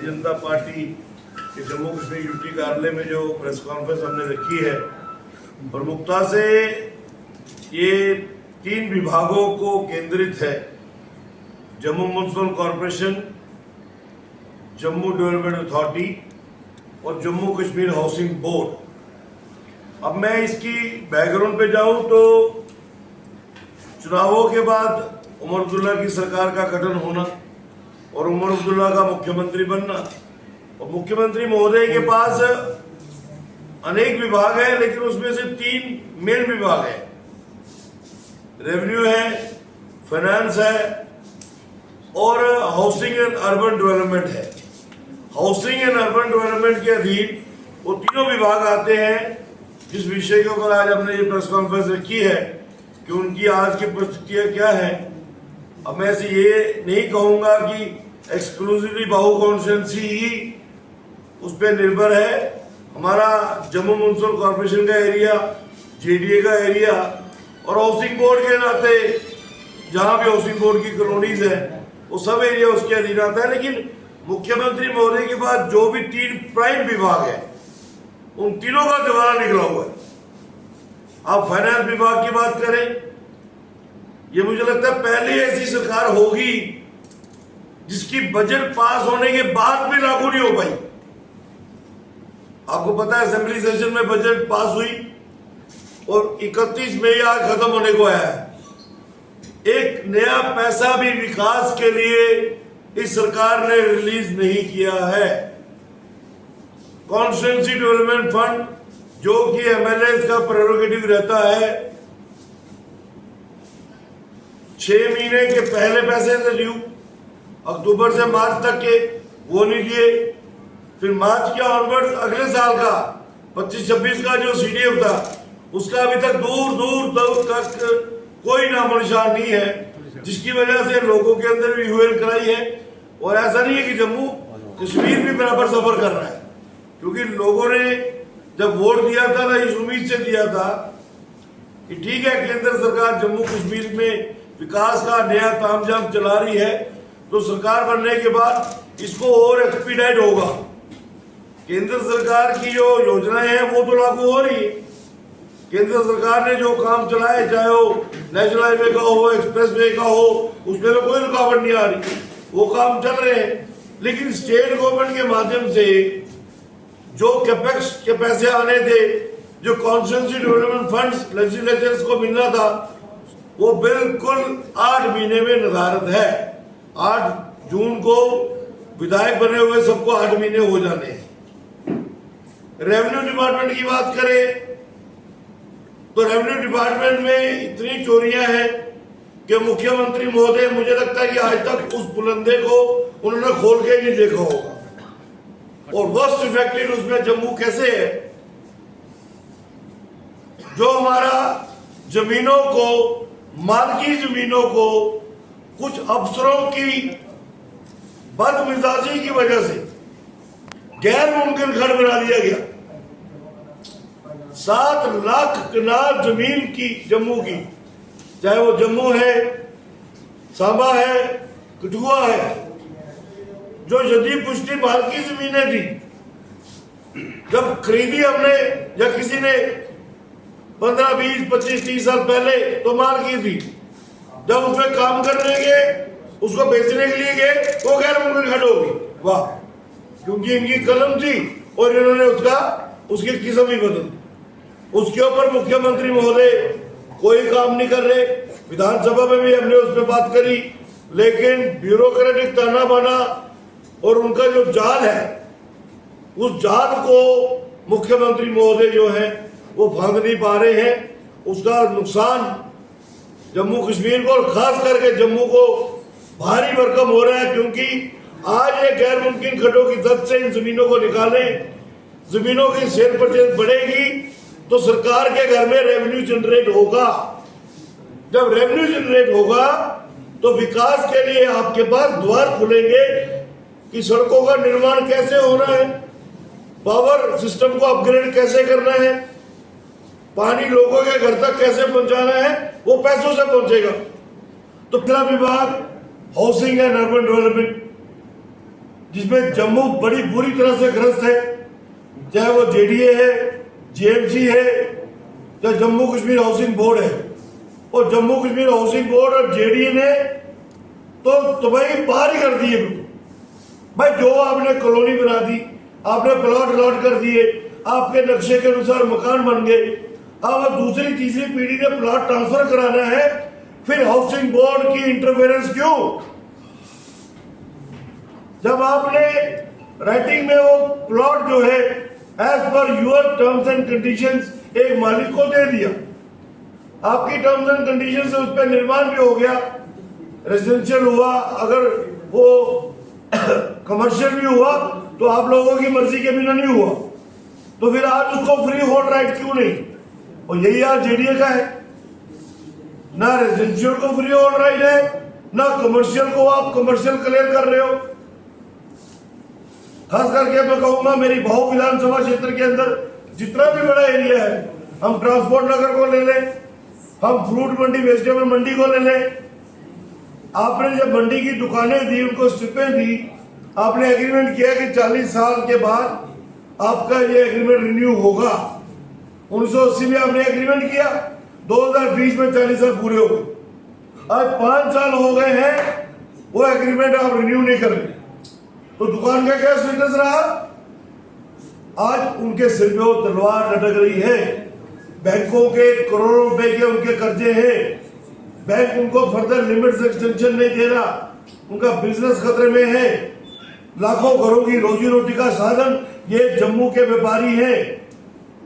Bharatiya Janata party के Jammu Kashmir UT कार्यालय में जो प्रेस कॉन्फ्रेंस हमने रखी है, प्रमुखता से ये 3 विभागों को केंद्रित है। Jammu municipal corporation, Jammu development authority और जम्मू कश्मीर हाउसिंग बोर्ड। अब मैं इसकी बैकग्राउंड पे जाऊं तो चुनावों के बाद उमर अब्दुल्ला की सरकार का गठन होना और उमर अब्दुल्ला का मुख्यमंत्री बनना, और मुख्यमंत्री महोदय के पास अनेक विभाग है, लेकिन उसमें से 3 मेन विभाग है। रेवेन्यू है, फाइनेंस है और हाउसिंग एंड अर्बन डेवलपमेंट है। हाउसिंग एंड अर्बन डेवलपमेंट के अधीन वो तीनों विभाग आते हैं। जिस विषय के ऊपर आज हमने ये प्रेस कॉन्फ्रेंस रखी है कि उनकी आज की परिस्थितियां क्या है। अब मैं ऐसे ये नहीं कहूंगा कि एक्सक्लूसिवली बाहु कॉन्स्टिट्यूंसी ही उस पर निर्भर है। हमारा जम्मू म्युनिसिपल कॉर्पोरेशन का एरिया, जेडीए का एरिया और हाउसिंग बोर्ड के नाते जहां भी हाउसिंग बोर्ड की कॉलोनीज है वो सब एरिया उसके अधीन आता है। लेकिन मुख्यमंत्री महोदय के बाद जो भी 3 प्राइम विभाग है उन तीनों का दिवाला निकला हुआ है। आप फाइनेंस विभाग की बात करें, ये मुझे लगता है पहली ऐसी सरकार होगी जिसकी बजट पास होने के बाद भी लागू नहीं हो पाई। आपको पता है असेंबली सेशन में बजट पास हुई और 31 मई आज खत्म होने को आया है। एक नया पैसा भी विकास के लिए इस सरकार ने रिलीज नहीं किया है। कॉन्स्टिट्यूंसी डेवलपमेंट फंड जो कि एमएलए का प्रेरोगेटिव रहता है, 6 महीने के पहले पैसे से ड्यू, अक्टूबर से मार्च तक के वो नहीं दिए, फिर मार्च के ऑनवर्ड अगले साल का 25-26 का जो सीडीएफ था उसका अभी तक दूर तक कोई नामो निशान नहीं है, जिसकी वजह से लोगों के अंदर भी ह्यूल कराई है। और ऐसा नहीं है कि जम्मू कश्मीर भी बराबर सफर कर रहा है, क्योंकि लोगों ने जब वोट दिया था ना इस उम्मीद से दिया था कि ठीक है केंद्र सरकार जम्मू कश्मीर में विकास का नया तामझाम चला रही है, तो सरकार बनने के बाद इसको और एक्सपीडाइट होगा। केंद्र सरकार की जो योजनाएं हैं वो तो लागू हो रही है। केंद्र सरकार ने जो काम चलाए, चाहे वो नेशनल हाईवे का हो, एक्सप्रेस वे का हो, उसमें तो कोई रुकावट नहीं आ रही, वो काम चल रहे हैं। लेकिन स्टेट गवर्नमेंट के माध्यम से जो कैपेक्स के पैसे आने थे, जो कॉन्स्टिट्यूंसी डेवलपमेंट फंड्स लेजिस्लेचर्स को मिलना था, वो बिल्कुल 8 महीने में निर्धारित है। 8 जून को विधायक बने हुए सबको 8 महीने हो जाने हैं। रेवेन्यू डिपार्टमेंट की बात करें तो रेवेन्यू डिपार्टमेंट में इतनी चोरियां हैं कि मुख्यमंत्री महोदय मुझे लगता है कि आज तक उस बुलंदे को उन्होंने खोल के नहीं देखा होगा। और वर्स्ट इफेक्टेड उसमें जम्मू कैसे है, जो हमारा जमीनों को, मालकी जमीनों को कुछ अफसरों की बदमिजाजी की वजह से गैर मुमकिन घर बना दिया गया। 7 लाख कनाल जमीन की जम्मू की, चाहे वो जम्मू है, सांबा है, कठुआ है, जो यदि पुष्टि मालकी जमीनें थी, जब खरीदी हमने या किसी ने 15, 20, 25, 30 साल पहले तो मालकी थी, जब उसमें काम करने गए, उसको बेचने के लिए गए, तो गैर मुमकिन खड़ होगी। वाह, क्योंकि इनकी कलम थी और इन्होंने उसकी किस्म ही बदल दी। उसके ऊपर मुख्यमंत्री महोदय कोई काम नहीं कर रहे। विधानसभा में भी हमने उस पर बात करी, लेकिन ब्यूरोक्रेटिक ताना बाना और उनका जो जाल है, उस जाल को मुख्यमंत्री महोदय जो है वो भाग नहीं पा रहे हैं। उसका नुकसान जम्मू कश्मीर को और खास करके जम्मू को भारी भरकम हो रहा है, क्योंकि आज ये गैर मुमकिन खड्डों की जद से इन जमीनों को निकालें, जमीनों की सेल परचेज बढ़ेगी तो सरकार के घर में रेवेन्यू जनरेट होगा। जब रेवेन्यू जनरेट होगा तो विकास के लिए आपके पास द्वार खुलेंगे कि सड़कों का निर्माण कैसे होना है, पावर सिस्टम को अपग्रेड कैसे करना है, पानी लोगों के घर तक कैसे पहुंचाना है, वो पैसों से पहुंचेगा। तो पहला विभाग हाउसिंग एंड अर्बन डेवलपमेंट, जिसमें जम्मू बड़ी बुरी तरह से ग्रस्त है, चाहे वो जेडीए है, जेएमसी है, चाहे जम्मू कश्मीर हाउसिंग बोर्ड है। और जम्मू कश्मीर हाउसिंग बोर्ड और जेडीए ने तो तबाही पार ही कर दी है। भाई जो आपने कॉलोनी बना दी, आपने प्लॉट अलॉट कर दिए, आपके नक्शे के अनुसार मकान बन गए, अब दूसरी तीसरी पीढ़ी ने प्लॉट ट्रांसफर कराना है, फिर हाउसिंग बोर्ड की इंटरफेरेंस क्यों? जब आपने राइटिंग में वो प्लॉट जो है as per your terms and conditions एक मालिक को दे दिया, आपकी टर्म्स एंड कंडीशन से उस पर निर्माण भी हो गया, रेजिडेंशियल हुआ, अगर वो कमर्शियल भी हुआ तो आप लोगों की मर्जी के बिना नहीं हुआ, तो फिर आज उसको फ्री होल्ड राइट क्यों नहीं? और यही आज जेडीए का है, ना रेजिडेंशियल को फ्री होल्ड राइट है, ना कमर्शियल को आप कमर्शियल क्लियर कर रहे हो। खास करके मैं कहूंगा मेरी भाऊ विधानसभा क्षेत्र के अंदर जितना भी बड़ा एरिया है, हम ट्रांसपोर्ट नगर को ले लें, हम फ्रूट मंडी वेजिटेबल मंडी को ले लें, आपने जब मंडी की दुकानें दी, उनको स्ट्रिपें दी, आपने एग्रीमेंट किया कि 40 साल के बाद आपका ये एग्रीमेंट रिन्यू होगा। 1980 में आपने एग्रीमेंट किया, 2020 में 40 साल पूरे हो गए, आज 5 साल हो गए हैं, वो एग्रीमेंट आप रिन्यू नहीं कर रहे, तो दुकान का क्या स्टेटस रहा? आज उनके सिर पे वो तलवार लटक रही है, बैंकों के करोड़ों रुपए के उनके कर्जे हैं, बैंक उनको फर्दर लिमिट एक्सटेंशन नहीं दे रहा, उनका बिजनेस खतरे में है, लाखों घरों की रोजी रोटी का साधन ये जम्मू के व्यापारी हैं।